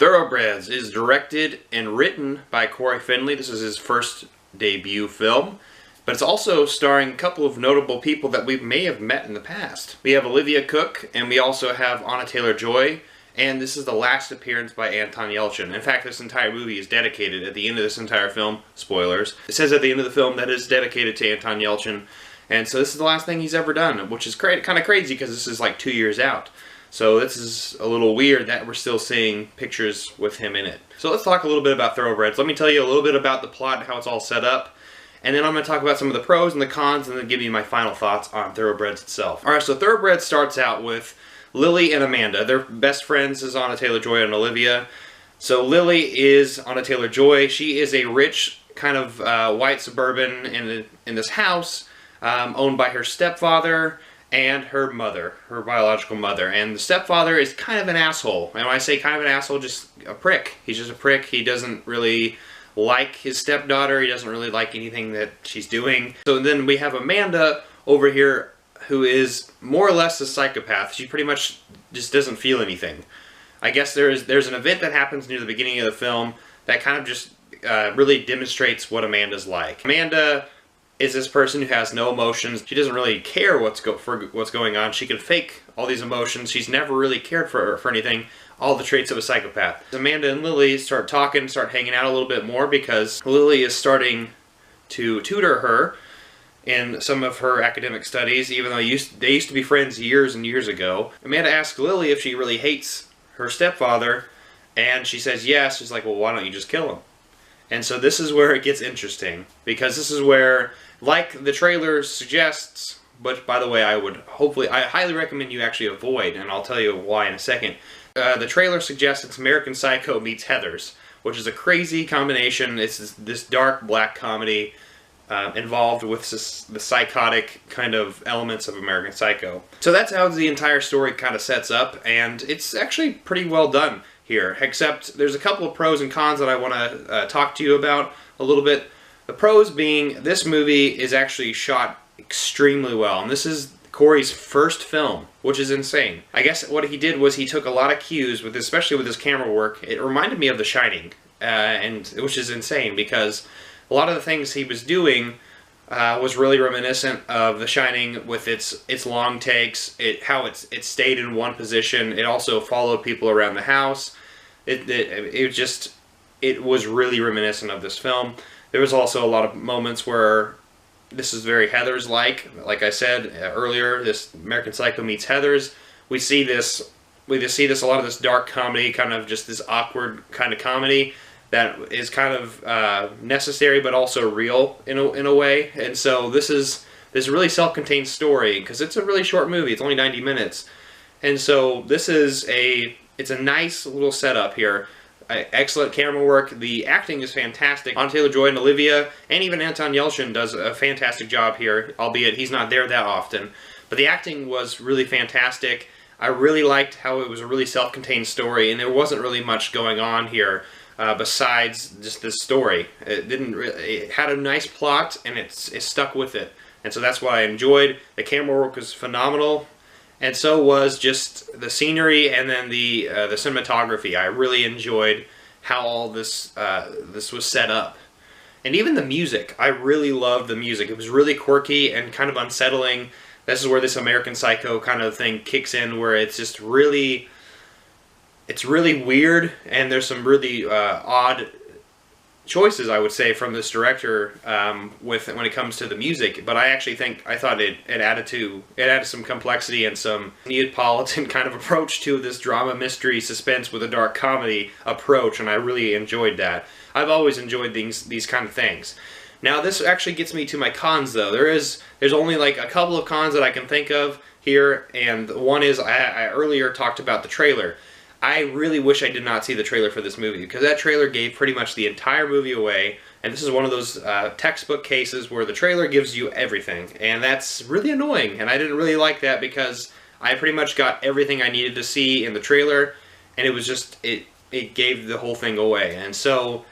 Thoroughbreds is directed and written by Corey Finley. This is his first debut film, but it's also starring a couple of notable people that we may have met in the past. We have Olivia Cooke, and we also have Anya Taylor-Joy, and this is the last appearance by Anton Yelchin. In fact, this entire movie is dedicated at the end of this entire film. Spoilers. It says at the end of the film that it's dedicated to Anton Yelchin, and so this is the last thing he's ever done, which is kind of crazy because this is like 2 years out. So this is a little weird that we're still seeing pictures with him in it. So let's talk a little bit about Thoroughbreds. Let me tell you a little bit about the plot and how it's all set up. And then I'm going to talk about some of the pros and the cons and then give you my final thoughts on Thoroughbreds itself. Alright, so Thoroughbreds starts out with Lily and Amanda. They're best friends as Anya Taylor-Joy and Olivia. So Lily is Anya Taylor-Joy. She is a rich kind of white suburban in this house owned by her stepfather and her mother, her biological mother. And the stepfather is kind of an asshole. And when I say kind of an asshole, just a prick. He's just a prick. He doesn't really like his stepdaughter. He doesn't really like anything that she's doing. So then we have Amanda over here who is more or less a psychopath. She pretty much just doesn't feel anything. I guess there's an event that happens near the beginning of the film that kind of just really demonstrates what Amanda's like. Amanda is this person who has no emotions. She doesn't really care what's going on. She can fake all these emotions. She's never really cared for anything. All the traits of a psychopath. Amanda and Lily start talking, start hanging out a little bit more because Lily is starting to tutor her in some of her academic studies, even though they used to be friends years and years ago. Amanda asks Lily if she really hates her stepfather, and she says yes. She's like, well, why don't you just kill him? And so this is where it gets interesting, because this is where, like the trailer suggests, but by the way, I highly recommend you actually avoid, and I'll tell you why in a second. The trailer suggests it's American Psycho meets Heathers, which is a crazy combination. It's this dark black comedy involved with the psychotic kind of elements of American Psycho. So that's how the entire story kind of sets up, and it's actually pretty well done here, except there's a couple of pros and cons that I want to talk to you about a little bit. The pros being this movie is actually shot extremely well, and this is Corey's first film, which is insane. I guess what he did was he took a lot of cues, especially with his camera work. It reminded me of The Shining, which is insane because a lot of the things he was doing was really reminiscent of The Shining with its long takes, how it stayed in one position. It also followed people around the house. It was really reminiscent of this film. There was also a lot of moments where this is very Heathers-like. Like I said earlier, this American Psycho meets Heathers. We see this a lot of this dark comedy, kind of just this awkward kind of comedy that is kind of necessary but also real in a way. And so this is this really self-contained story because it's a really short movie. It's only 90 minutes. And so this is it's a nice little setup here. Excellent camera work. The acting is fantastic. Anya Taylor-Joy and Olivia, and even Anton Yelchin does a fantastic job here, albeit he's not there that often. But the acting was really fantastic. I really liked how it was a really self-contained story, and there wasn't really much going on here besides just this story. It had a nice plot, and it stuck with it. And so that's what I enjoyed. The camera work was phenomenal. And so was just the scenery and then the cinematography. I really enjoyed how all this was set up. And even the music. I really loved the music. It was really quirky and kind of unsettling. This is where this American Psycho kind of thing kicks in, where it's just really... It's really weird, and there's some really odd choices, I would say, from this director when it comes to the music. But I thought it added some complexity and some Neapolitan kind of approach to this drama, mystery, suspense with a dark comedy approach, and I really enjoyed that. I've always enjoyed these kind of things. Now this actually gets me to my cons, though. There's only like a couple of cons that I can think of here, and one is I earlier talked about the trailer. I really wish I did not see the trailer for this movie, because that trailer gave pretty much the entire movie away, and this is one of those textbook cases where the trailer gives you everything, and that's really annoying, and I didn't really like that because I pretty much got everything I needed to see in the trailer, and it was just, it gave the whole thing away. And so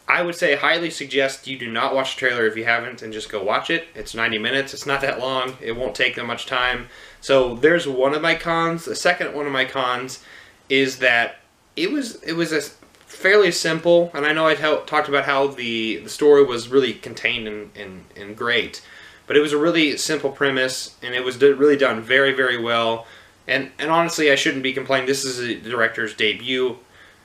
I would say highly suggest you do not watch the trailer if you haven't, and just go watch it. It's 90 minutes, it's not that long, it won't take that much time. So there's one of my cons. The second one of my cons is that it was a fairly simple, and I know I talked about how the story was really contained and great, but it was a really simple premise, and it was really done very, very well. And honestly, I shouldn't be complaining. This is a director's debut,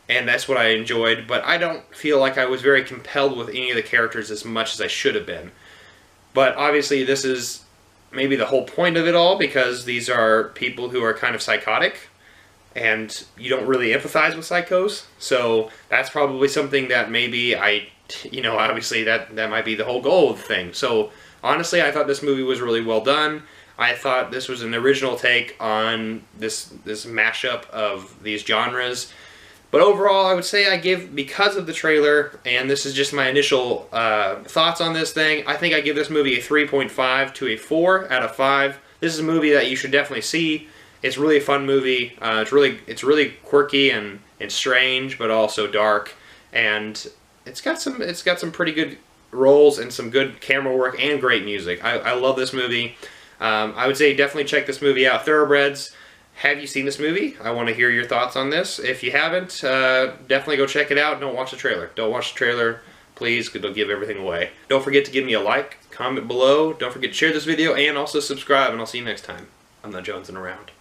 and that's what I enjoyed, but I don't feel like I was very compelled with any of the characters as much as I should have been. But obviously, this is maybe the whole point of it all, because these are people who are kind of psychotic, and you don't really empathize with psychos, so that's probably something that maybe obviously that might be the whole goal of the thing. So honestly, I thought this movie was really well done. I thought this was an original take on this mashup of these genres. But overall, I would say I give, because of the trailer, and this is just my initial thoughts on this thing, I think I give this movie a 3.5 to a 4 out of 5. This is a movie that you should definitely see. It's really a fun movie. It's really quirky and strange, but also dark. And it's got some pretty good roles and some good camera work and great music. I love this movie. I would say definitely check this movie out. Thoroughbreds. Have you seen this movie? I want to hear your thoughts on this. If you haven't, definitely go check it out. Don't watch the trailer. Don't watch the trailer, please, because it'll give everything away. Don't forget to give me a like, comment below. Don't forget to share this video, and also subscribe, and I'll see you next time. I'm not jonesing around.